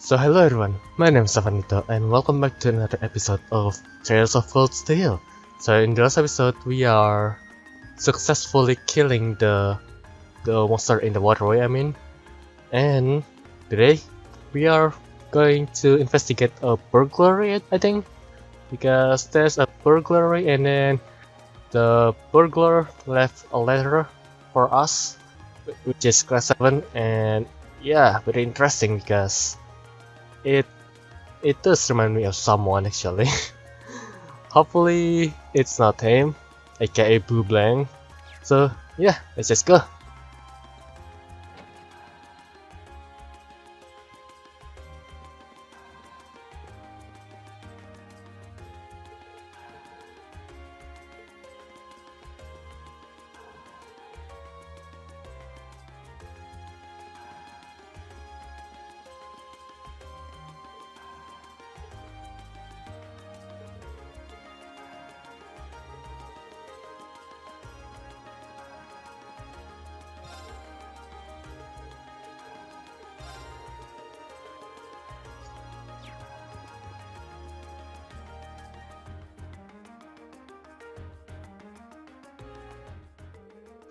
So hello everyone, my name is Shafwan and welcome back to another episode of Tales of Cold Steel. So in this episode we are successfully killing the monster in the waterway, and today we are going to investigate a burglary, I think, because there's a burglary and then the burglar left a letter for us, which is class 7, and yeah, very interesting because it does remind me of someone actually. Hopefully it's not him, aka Blue Blank. So yeah, let's just go.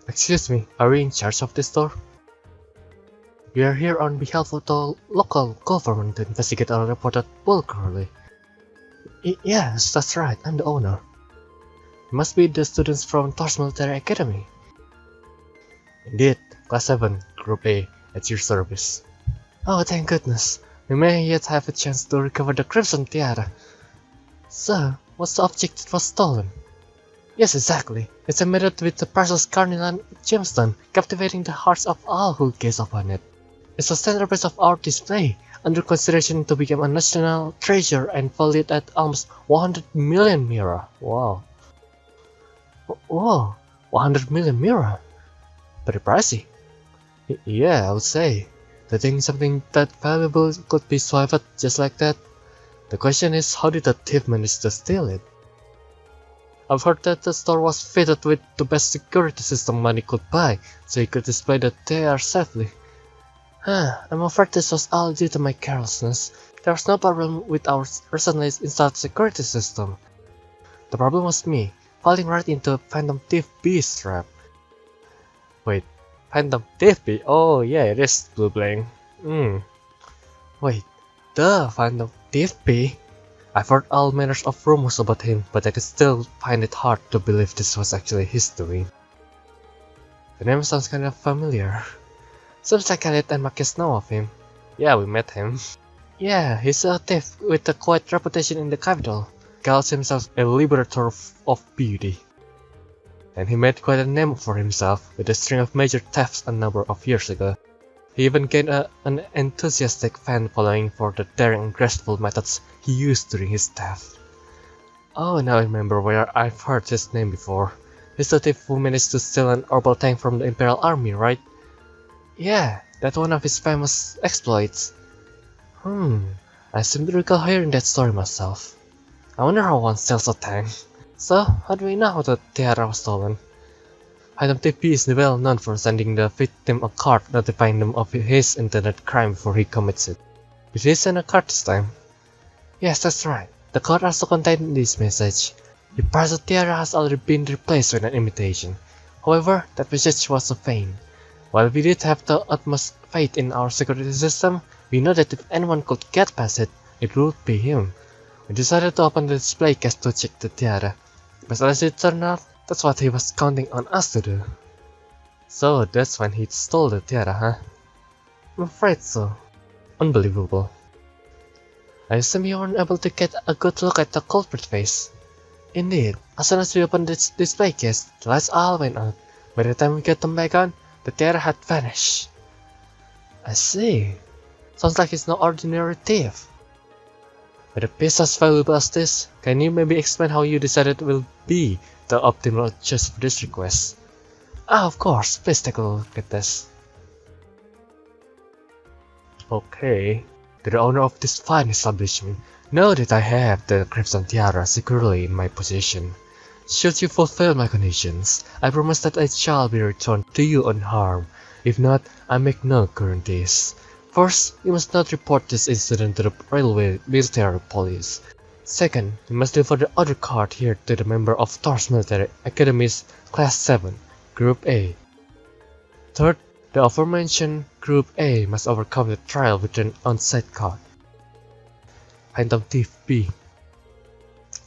Excuse me, are we in charge of this store? We are here on behalf of the local government to investigate our reported burglary. Yes, that's right, I'm the owner. You must be the students from Thor's Military Academy. Indeed, Class 7, Group A, at your service. Oh, thank goodness. We may yet have a chance to recover the Crimson Tiara. So, what's the object that was stolen? Yes, exactly. It's a method with the precious carnelian gemstone, captivating the hearts of all who gaze upon it. It's the centerpiece of our display, under consideration to become a national treasure and valued at almost 100 million mira. Wow. Whoa, 100 million mira? Pretty pricey. Yeah, I would say. To think something that valuable could be swiped just like that. The question is, how did the thief manage to steal it? I've heard that the store was fitted with the best security system money could buy, so he could display the TR safely. I'm afraid this was all due to my carelessness. There was no problem with our recently installed security system. The problem was me, falling right into Phantom Thief B's trap. Wait, Phantom Thief B? Oh yeah, it is Blue Blank. Wait, the Phantom Thief B? I've heard all manners of rumors about him, but I can still find it hard to believe this was actually his doing. The name sounds kind of familiar. Seems like Khalid and Marcus know of him. Yeah, we met him. Yeah, he's a thief with a quite reputation in the capital. Calls himself a liberator of beauty. And he made quite a name for himself with a string of major thefts a number of years ago. He even gained an enthusiastic fan following for the daring and graceful methods he used during his theft. Oh, now I remember where I've heard his name before. He's the thief who managed to steal an orbital tank from the Imperial Army, right? Yeah, that's one of his famous exploits. I seem to recall hearing that story myself. I wonder how one steals a tank. So, how do we know how the tiara was stolen? Phantom TP is well known for sending the victim a card notifying them of his intended crime before he commits it. Did he send a card this time? Yes, that's right. The card also contained this message. Your parcel tiara has already been replaced with an imitation. However, that message was a feign. While we did have the utmost faith in our security system, we know that if anyone could get past it, it would be him. We decided to open the display case to check the tiara. But as it turned out, that's what he was counting on us to do. So that's when he stole the tiara, huh? I'm afraid so. Unbelievable. I assume you weren't able to get a good look at the culprit face. Indeed, as soon as we opened this display case, the lights all went out. By the time we got them back on, the tiara had vanished. I see. Sounds like he's no ordinary thief. With a piece as valuable as this, can you maybe explain how you decided it will be the optimal choice for this request? Of course, please take a look at this. Okay, to the owner of this fine establishment, know that I have the Crimson Tiara securely in my possession. Should you fulfill my conditions, I promise that it shall be returned to you unharmed. If not, I make no guarantees. First, you must not report this incident to the railway military police. Second, you must deliver the other card here to the member of Thor's Military Academy's Class 7, Group A. Third, the aforementioned Group A must overcome the trial with an on-site card. Phantom Thief B.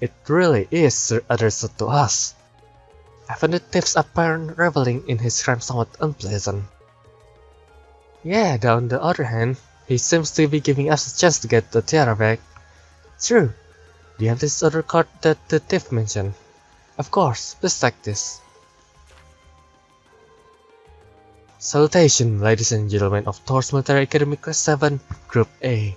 It really is addressed to us. I find the thief's apparent reveling in his crime somewhat unpleasant. Yeah, on the other hand, he seems to be giving us a chance to get the tiara back. True. Do you have this other card that the thief mentioned? Of course, please take this. Salutation, ladies and gentlemen of Thor's Military Academy Class 7, Group A.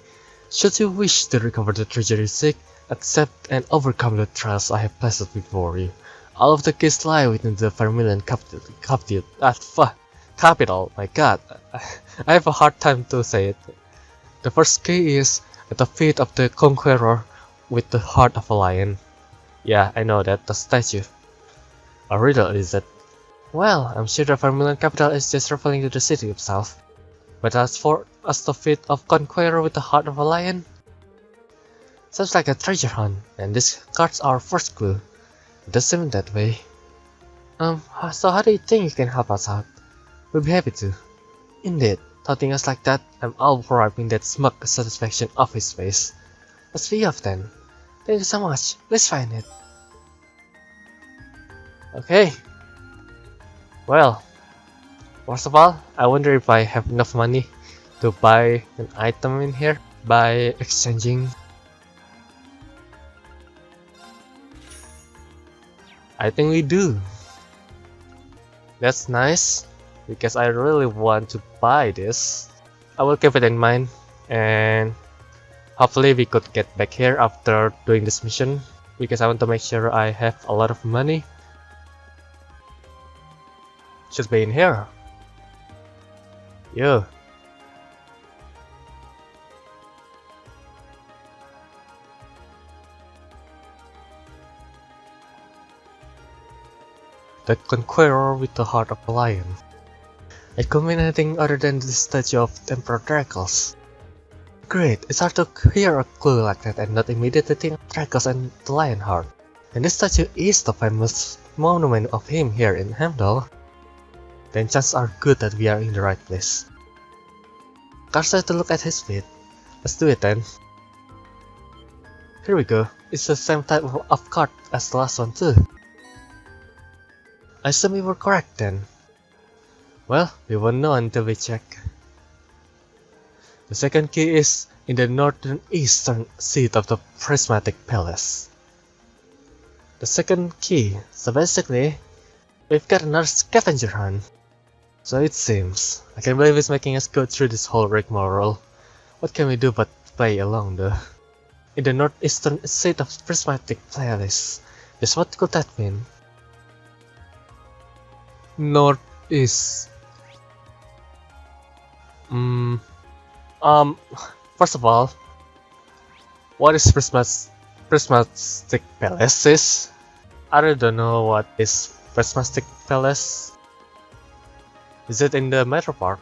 Should you wish to recover the treasure you seek, accept and overcome the trials I have placed before you. All of the keys lie within the Vermilion capital. My god, I have a hard time to say it. The first key is at the feet of the Conqueror with the heart of a lion. Yeah, I know that, the statue. A riddle is it? Well, I'm sure the Vermilion capital is just referring to the city itself. But as for the feet of Conqueror with the heart of a lion, sounds like a treasure hunt, and these cards are our first clue. It does seem that way. So how do you think you can help us out? We'll be happy to. Indeed, taunting us like that, I'm all for wiping that smug satisfaction off his face. Let's be off then. Thank you so much. Let's find it. Okay. Well, first of all, I wonder if I have enough money to buy an item in here by exchanging. I think we do. That's nice, because I really want to buy this. I will keep it in mind, and hopefully we could get back here after doing this mission, because I want to make sure I have a lot of money. Should be in here. Yeah. The Conqueror with the heart of a lion. It could mean anything other than the statue of Emperor Dracos. Great, it's hard to hear a clue like that and not immediately think of Dracos and the lion heart. And this statue is the famous monument of him here in Heimdall. Then chances are good that we are in the right place. Car's to look at his feet. Let's do it then. Here we go. It's the same type of card as the last one too. I assume we were correct then. Well, we won't know until we check. The second key is in the northern eastern seat of the prismatic palace. The second key, so basically, we've got another scavenger hunt. So it seems. I can't believe it's making us go through this whole rigmarole. What can we do but play along though? In the northeastern seat of prismatic palace. Just what could that mean? Northeast. First of all, what is prismatic palace? I don't know what is prismatic palace. Is it in the Metro Park?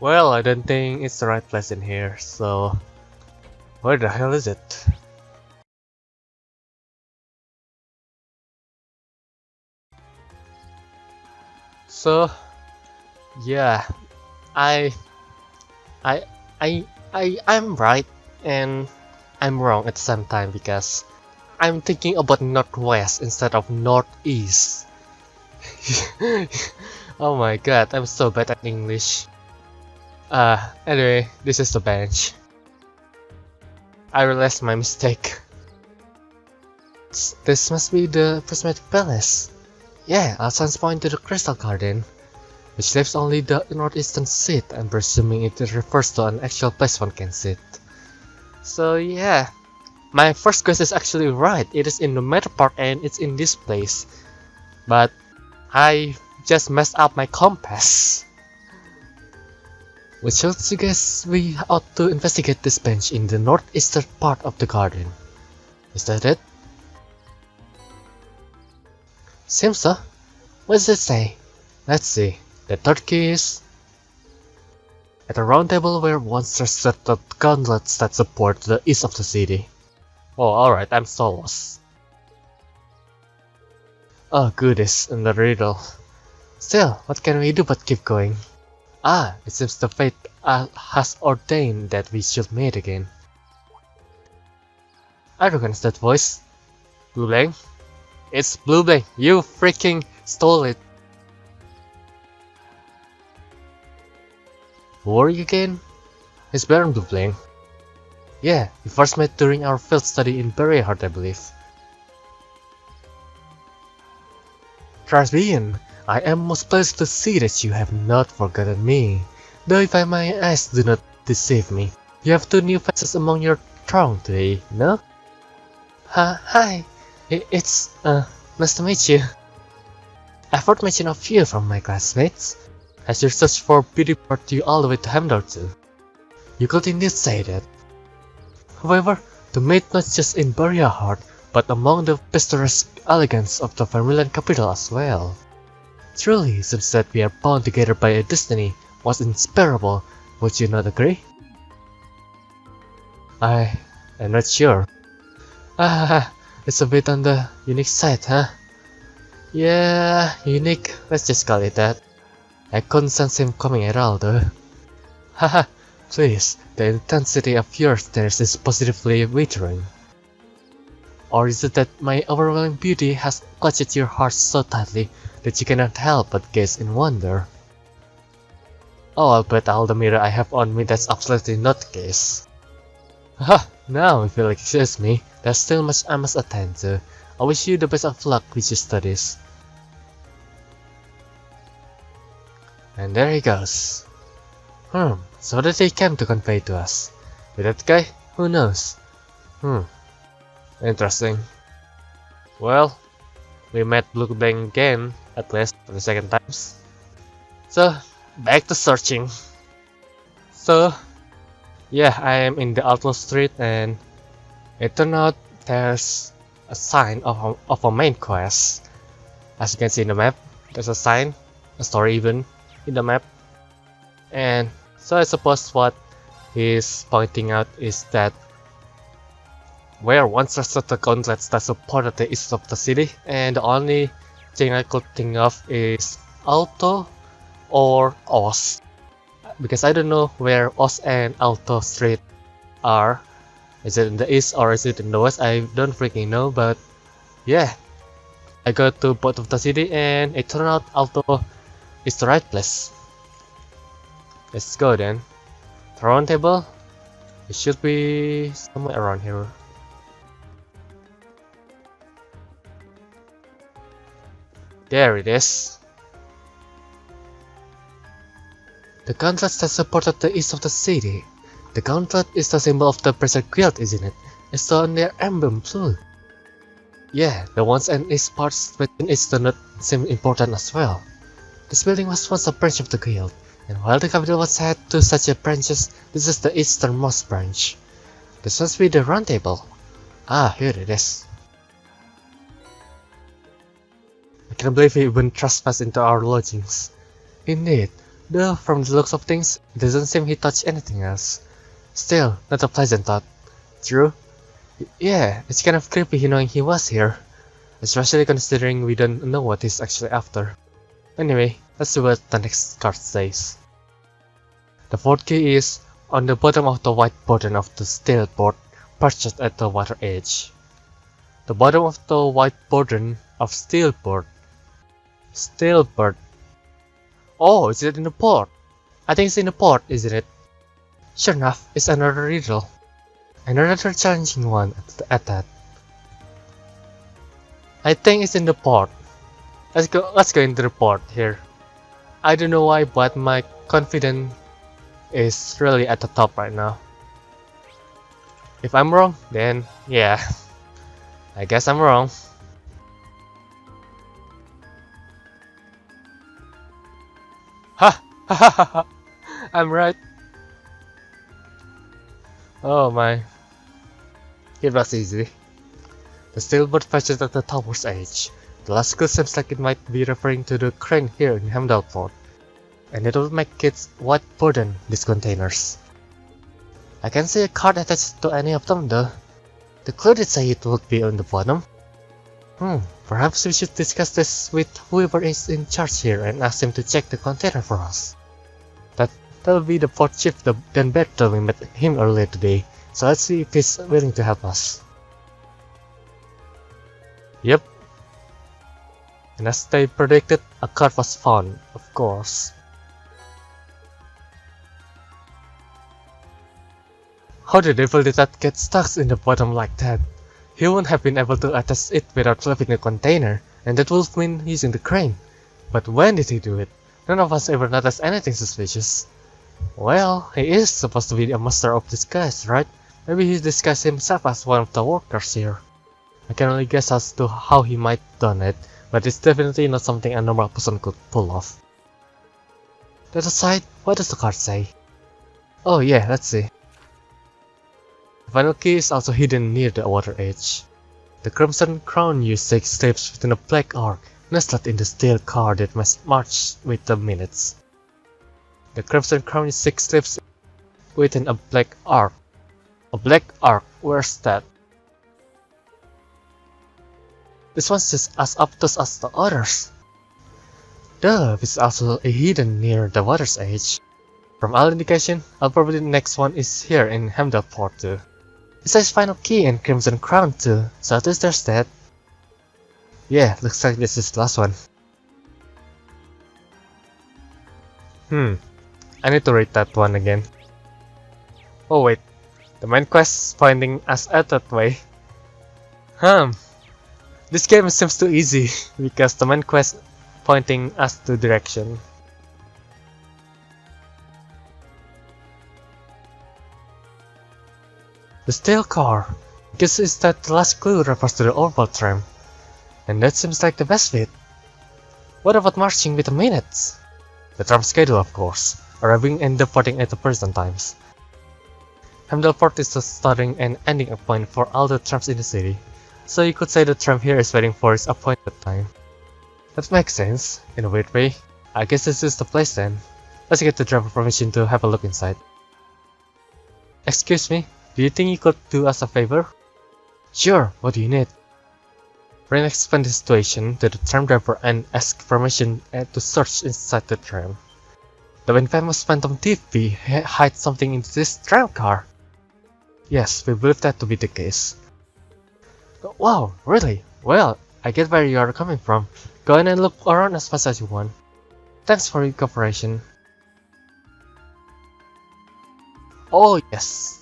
Well, I don't think it's the right place in here, so where the hell is it? So, yeah, I'm right and I'm wrong at the same time because I'm thinking about northwest instead of northeast. Oh my god, I'm so bad at English. Anyway, this is the bench. I realized my mistake. This must be the prismatic palace. Yeah, our signs point to the crystal garden, which leaves only the northeastern seat. I'm presuming it refers to an actual place one can sit. So yeah, my first guess is actually right. It is in the Metro Park and it's in this place. But I just messed up my compass. Which should suggest we ought to investigate this bench in the northeastern part of the garden. Is that it? Seems so. What does it say? Let's see. The third key is... At a round table where once rested the gauntlets that support the east of the city. Oh, alright, I'm so lost. Oh, goodies, another riddle. Still, what can we do but keep going? Ah, it seems the fate has ordained that we should meet again. I recognize that voice. Blue Blank? It's Blue Blank, you freaking stole it. Who are you again? It's Baron Blue Blank. Yeah, we first met during our field study in Barrierheart, I believe. Trasbian, I am most pleased to see that you have not forgotten me. Though if my eyes do not deceive me, you have 2 new faces among your throng today, no? Hi. It's, nice to meet you. I've heard mention of you from my classmates. Has your search for beauty brought you all the way to Hamdar too? You could indeed say that. However, to meet not just in Barrierheart, but among the picturesque elegance of the Vermilion capital as well. Truly, it seems that we are bound together by a destiny most inseparable, would you not agree? I am not sure. It's a bit on the unique side, huh? Yeah, unique, let's just call it that. I couldn't sense him coming at all though. Haha, please, the intensity of your stares is positively withering. Or is it that my overwhelming beauty has clutched your heart so tightly that you cannot help but gaze in wonder? Oh, I'll bet all the mirror I have on me that's absolutely not the case. Haha, now if you'll excuse me, there's still much I must attend to. I wish you the best of luck with your studies. And there he goes. So what did he came to convey to us? With that guy? Who knows? Interesting. Well, we met Blue Bang again, at least for the second times. So, back to searching. So, yeah, I am in the Outlaw Street and it turned out there's a sign of a main quest. As you can see in the map, there's a sign, a story even, in the map. And so I suppose what he's pointing out is that where once rested the gauntlets that supported the east of the city, and the only thing I could think of is Alto or Oz, because I don't know where Oz and Alto Street are. Is it in the east or is it in the west? I don't freaking know, but yeah, I go to both of the city and it turned out Alto is the right place. Let's go then. The round table, it should be somewhere around here. There it is. The gauntlets that supported the east of the city. The gauntlet is the symbol of the Berserk Guild, isn't it? It's on their emblem too. Yeah, the ones and east parts within it do not seem important as well. This building was once a branch of the guild, and while the capital was had two such branches, this is the easternmost branch. This must be the round table. Ah, here it is. I can't believe he even trespassed into our lodgings. Indeed, though from the looks of things, it doesn't seem he touched anything else. Still, not a pleasant thought. True? Yeah, it's kind of creepy knowing he was here. Especially considering we don't know what he's actually after. Anyway, let's see what the next card says. The fourth key is on the bottom of the white border of the steel board perched at the water edge. The bottom of the white border of steel board. Steel board. Oh, is it in the port? I think it's in the port, isn't it? Sure enough, it's another riddle. Another challenging one at that. I think it's in the port. Let's go into the port here. I don't know why, but my confidence is really at the top right now. If I'm wrong, then yeah, I guess I'm wrong. Ha! Ha ha ha ha! I'm right. Oh my. It was easy. The sailboat fetched at the tower's edge. The last clue seems like it might be referring to the crane here in Hamdalport, and it would make kids what burden these containers. I can see a card attached to any of them though. The clue did say it would be on the bottom. Perhaps we should discuss this with whoever is in charge here and ask him to check the container for us. That'll be the port chief, then better we met him earlier today, so let's see if he's willing to help us. Yep. And as they predicted, a card was found, of course. How the devil did that get stuck in the bottom like that? He wouldn't have been able to attach it without leaving the container, and that would mean using the crane. But when did he do it? None of us ever noticed anything suspicious. Well, he is supposed to be a master of disguise, right? Maybe he disguised himself as one of the workers here. I can only guess as to how he might have done it, but it's definitely not something a normal person could pull off. That aside, what does the card say? Oh yeah, let's see. The final key is also hidden near the water edge. The Crimson Crown used 6 steps within a black arc, nestled in the steel car that must march with the minutes. The Crimson Crown is 6 steps within a black arc. A black arc? Where's that? This one's just as obtuse as the others. Duh, it's also hidden near the water's edge. From all indication, probably the next one is here in Hamdalport too. It says final key and Crimson Crown too, so at least there's that. Yeah, looks like this is the last one. I need to read that one again. Oh wait, the main quest is pointing us out that way. This game seems too easy, because the main quest pointing us to direction. The steel car. Guess is that the last clue refers to the orbital tram. And that seems like the best fit. What about marching with the minutes? The tram schedule, of course, arriving and departing at the present times. Hamdalport is the starting and ending point for all the trams in the city, so you could say the tram here is waiting for its appointed time. That makes sense, in a weird way. I guess this is the place then. Let's get the driver permission to have a look inside. Excuse me, do you think you could do us a favor? Sure, what do you need? Rain explained the situation to the tram driver and asked permission to search inside the tram. The infamous Phantom Thief hid something in this tram car. Yes, we believe that to be the case. Wow, really? Well, I get where you are coming from. Go in and look around as much as you want. Thanks for your cooperation. Oh yes.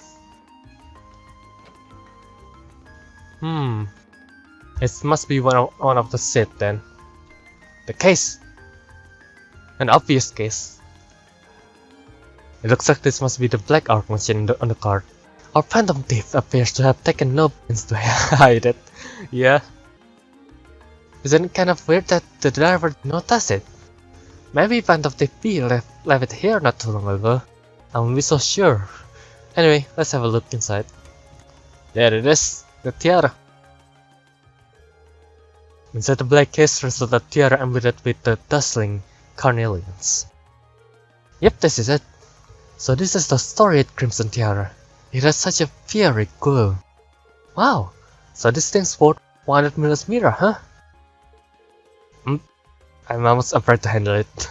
It must be one of the set then. The case. An obvious case. It looks like this must be the black arc mentioned on the card. Our Phantom Thief appears to have taken no pains to hide it. Yeah. Isn't it kind of weird that the driver noticed it? Maybe Phantom Thief B left it here not too long ago. I won't be so sure. Anyway, let's have a look inside. There it is, the tiara. Inside the black case rested a tiara embedded with the dazzling carnelians. Yep, this is it. So this is the storied Crimson Tiara. It has such a fiery glow. Wow, so this thing's worth 100 million mirror, huh? I'm almost afraid to handle it.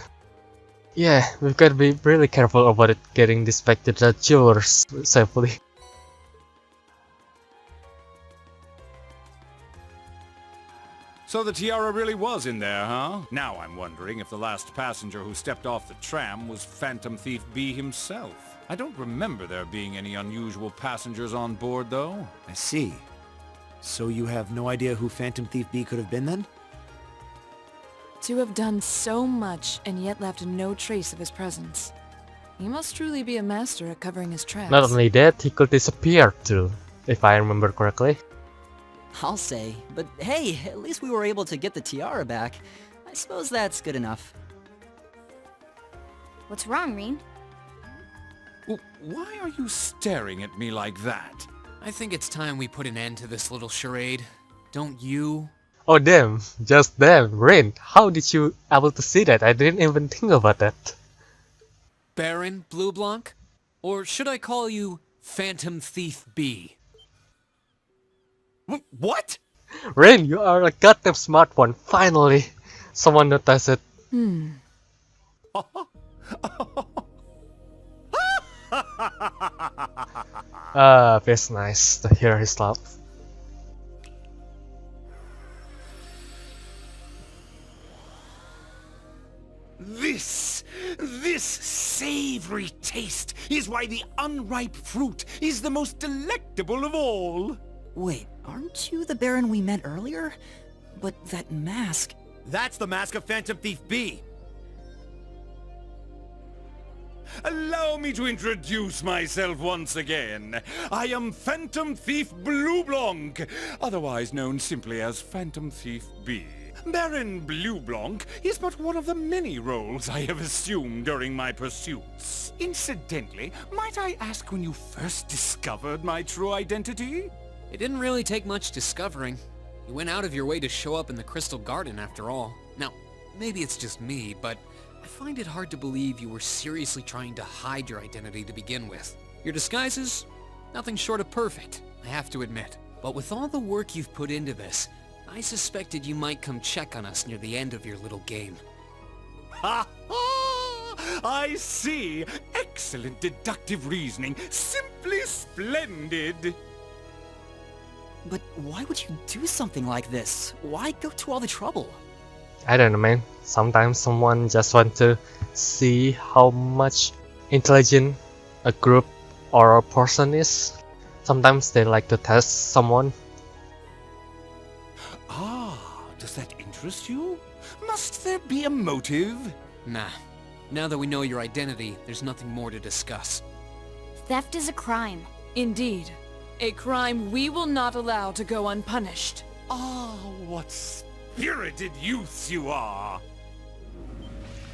Yeah, we've got to be really careful about it getting this back to the jewelers safely. So the tiara really was in there, huh? Now I'm wondering if the last passenger who stepped off the tram was Phantom Thief B himself. I don't remember there being any unusual passengers on board, though. I see. So you have no idea who Phantom Thief B could have been then? To have done so much and yet left no trace of his presence. He must truly be a master at covering his tracks. Not only that, he could disappear too, if I remember correctly. I'll say, but hey, at least we were able to get the tiara back. I suppose that's good enough. What's wrong, Reen? Why are you staring at me like that? I think it's time we put an end to this little charade. Don't you? Oh damn, just damn, Rain, how did you able to see that? I didn't even think about that. Baron Blue Blanc? Or should I call you Phantom Thief B? What? Rain, you are a goddamn smart one, finally! Someone noticed it. Feels nice to hear his laugh. This savory taste is why the unripe fruit is the most delectable of all. Wait, aren't you the Baron we met earlier? But that mask... That's the mask of Phantom Thief B. Allow me to introduce myself once again. I am Phantom Thief Blue Blanc, otherwise known simply as Phantom Thief B. Baron Blue Blanc is but one of the many roles I have assumed during my pursuits. Incidentally, might I ask when you first discovered my true identity? It didn't really take much discovering. You went out of your way to show up in the Crystal Garden after all. Now, maybe it's just me, but I find it hard to believe you were seriously trying to hide your identity to begin with. Your disguises? Nothing short of perfect, I have to admit. But with all the work you've put into this, I suspected you might come check on us near the end of your little game. Ha ha! I see! Excellent deductive reasoning. Simply splendid! But why would you do something like this? Why go to all the trouble? I don't know, man. Sometimes someone just want to see how much intelligent a group or a person is. Sometimes they like to test someone. Does that interest you? Must there be a motive? Nah. Now that we know your identity, there's nothing more to discuss. Theft is a crime. Indeed. A crime we will not allow to go unpunished. Ah, what spirited youths you are!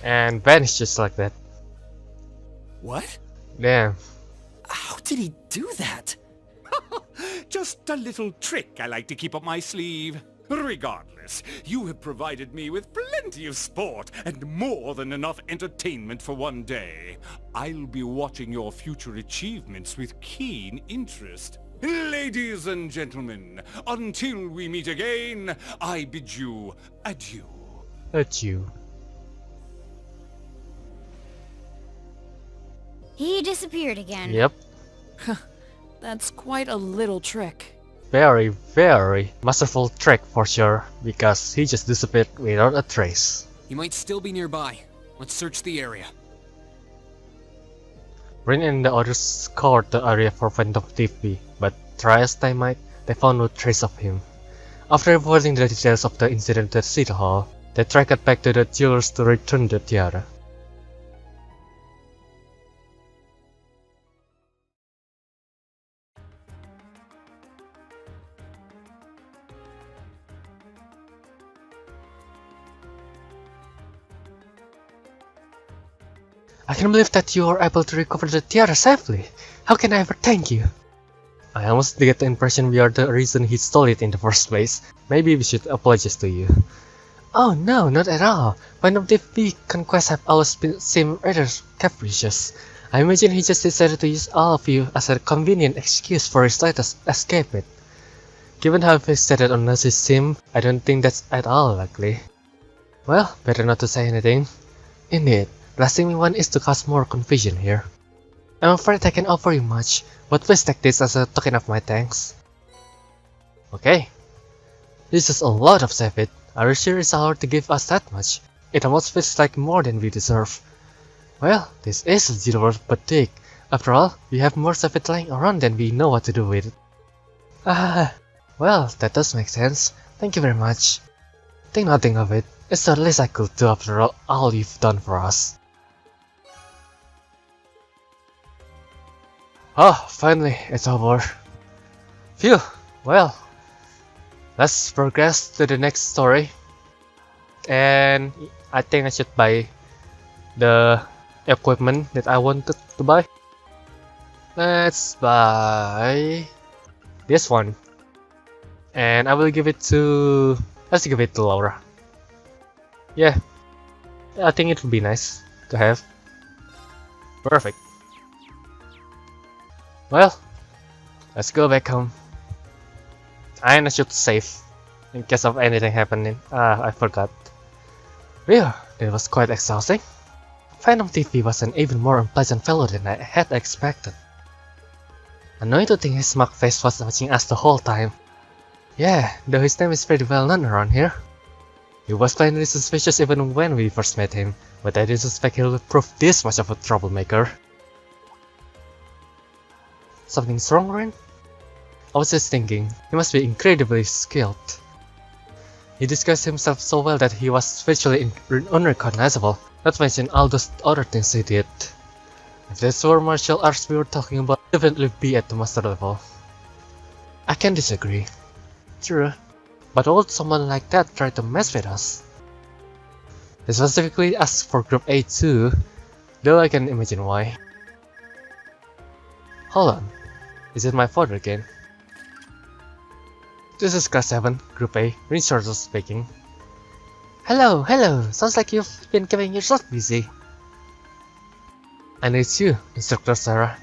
And vanish just like that. What? Damn. How did he do that? Just a little trick I like to keep up my sleeve. Regardless, you have provided me with plenty of sport and more than enough entertainment for one day. I'll be watching your future achievements with keen interest. Ladies and gentlemen, until we meet again, I bid you adieu. Adieu. He disappeared again. Yep. That's quite a little trick. Very, very masterful trick for sure, because he just disappeared without a trace. He might still be nearby. Let's search the area. Rin and the others scoured the area for Phantom Thief B, but try as they might, they found no trace of him. After reporting the details of the incident at City Hall, they tracked back to the jewelers to return the tiara. I can't believe that you were able to recover the tiara safely. How can I ever thank you? I almost get the impression we are the reason he stole it in the first place. Maybe we should apologize to you. Oh no, not at all. Phantom Thief B conquests have always seemed rather capricious. I imagine he just decided to use all of you as a convenient excuse for his latest escapade. Given how fixated on us he seemed, I don't think that's at all likely. Well, better not to say anything. Indeed. The last thing we want is to cause more confusion here. I'm afraid I can't offer you much, but please take this as a token of my thanks. Okay. This is a lot of Savit. Are you sure it's allowed to give us that much? It almost feels like more than we deserve. Well, this is a little pathetic. After all, we have more Savit lying around than we know what to do with it. Well, that does make sense. Thank you very much. Think nothing of it. It's the least I could do after all you've done for us. Oh, finally, it's over. Phew, well, let's progress to the next story. And I think I should buy the equipment that I wanted to buy. Let's buy this one. And I will give it to... let's give it to Laura. Yeah, I think it would be nice to have. Perfect. Well, let's go back home. And I should save in case of anything happening. I forgot. Phew, that was quite exhausting. Phantom TV was an even more unpleasant fellow than I had expected. Annoying to think his smug face was watching us the whole time. Yeah, though his name is pretty well known around here. He was plainly suspicious even when we first met him, but I didn't suspect he would prove this much of a troublemaker. Something's wrong, Ren? I was just thinking, he must be incredibly skilled. He disguised himself so well that he was virtually unrecognizable, not to mention all those other things he did. If this were martial arts we were talking about, he'd definitely be at the master level. I can disagree. True. But why would someone like that try to mess with us? They specifically asked for Group A too, though I can imagine why. Hold on, is it my father again? This is Class 7, Group A, Richard speaking. Hello, sounds like you've been keeping yourself busy. And it's you, Instructor Sarah.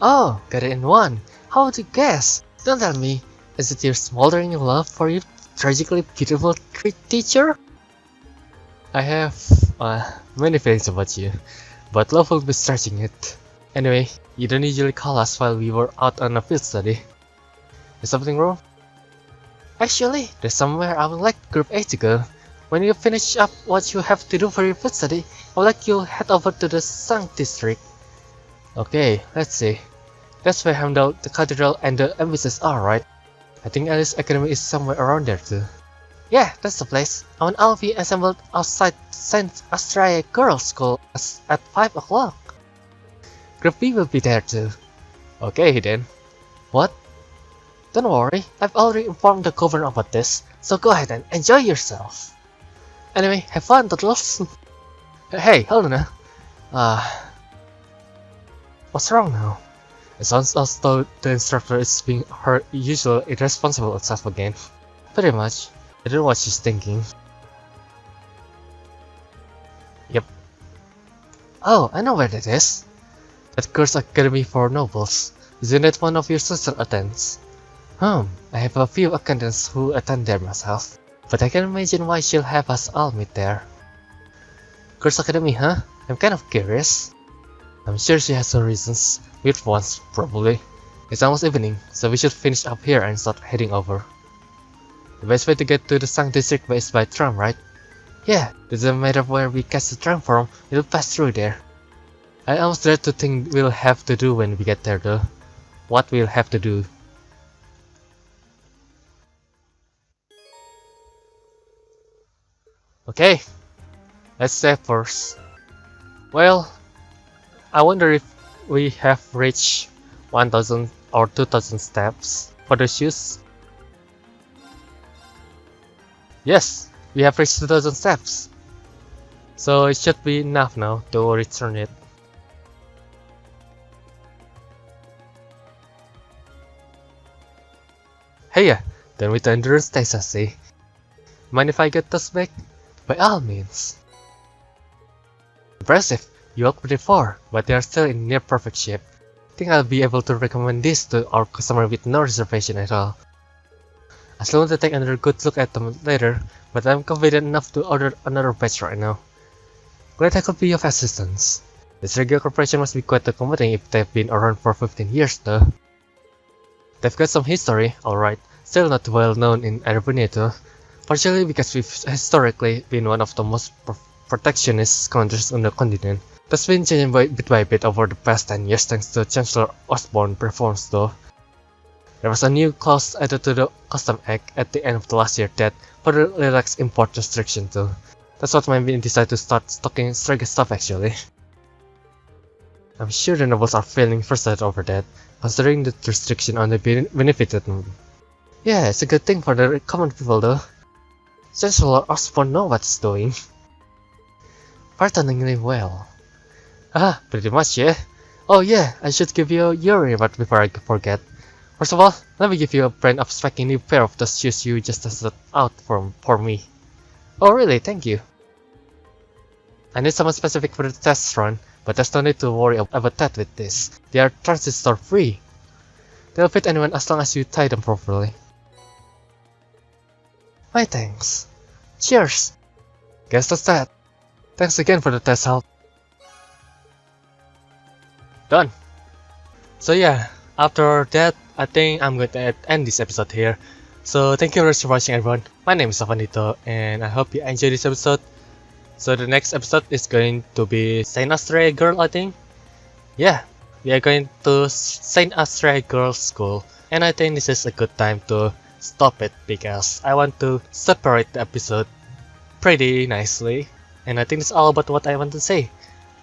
Oh, got it in one. How would you guess? Don't tell me, is it your smoldering love for your tragically beautiful teacher? I have many feelings about you, but love will be stretching it. Anyway, you don't usually call us while we were out on a field study. Is something wrong? Actually, there's somewhere I would like Group A to go. When you finish up what you have to do for your field study, I would like you to head over to the Sang district. Okay, let's see. That's where Hamdal, the cathedral, and the embassies are, right? I think Alice Academy is somewhere around there too. Yeah, that's the place. I want all of you assembled outside St. Astraea Girls' School at 5 o'clock. Group B will be there too. Okay then. What? Don't worry, I've already informed the governor about this, so go ahead and enjoy yourself. Anyway, have fun, turtles. Hey, hold on what's wrong now? It sounds as though the instructor is being her usual irresponsible self again. Pretty much. I don't know what she's thinking. Yep. Oh, I know where that is. That Girls' Academy for Nobles. Isn't it one of your sister attends? I have a few acquaintances who attend there myself, but I can imagine why she'll have us all meet there. Girls' Academy, huh? I'm kind of curious. I'm sure she has her reasons, weird ones probably. It's almost evening, so we should finish up here and start heading over. The best way to get to the Sang district is by tram, right? Yeah, doesn't matter where we catch the tram from, it'll pass through there. I almost dread to think we'll have to do when we get there though. What we'll have to do. Okay, let's save first. Well, I wonder if we have reached 1000 or 2000 steps for the shoes. Yes, we have reached 2000 steps. So it should be enough now to return it. Hey yeah, then with the endurance test I see. Mind if I get those back? By all means. Impressive, you walked pretty far, but they are still in near perfect shape. I think I'll be able to recommend this to our customer with no reservation at all. I still want to take another good look at them later, but I'm confident enough to order another batch right now. Glad I could be of assistance. This regular corporation must be quite accommodating if they've been around for 15 years though. They've got some history, alright, still not well known in Arabia though. Partially because we've historically been one of the most protectionist countries on the continent. That's been changing bit by bit over the past 10 years thanks to Chancellor Osborne's reforms though. There was a new clause added to the Custom Act at the end of the last year that further relaxed import restriction too. That's what made me decide to start stocking Strega stuff actually. I'm sure the nobles are feeling frustrated over that, considering the restriction only benefited them. Yeah, it's a good thing for the common people though. Chancellor Osborne knows what he's doing. Frighteningly well. Pretty much, yeah. Oh yeah, I should give you your reward before I forget. First of all, let me give you a brand of striking new pair of the shoes you just tested out for me. Oh really, thank you. I need someone specific for the test run, but there's no need to worry about that with this. They are transistor free. They'll fit anyone as long as you tie them properly. My thanks. Cheers! Guess that's that. Thanks again for the test help. Done. So yeah, after that, I think I'm going to end this episode here. So thank you very much for watching everyone. My name is Shafwan, and I hope you enjoyed this episode. So the next episode is going to be Saint Astrea Girl, I think. Yeah, we are going to Saint Astrea Girls School, and I think this is a good time to stop it because I want to separate the episode pretty nicely, and I think that's all about what I want to say.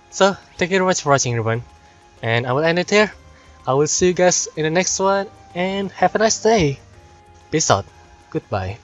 So thank you very much for watching everyone, and I will end it here. I will see you guys in the next one, and have a nice day. Peace out. Goodbye.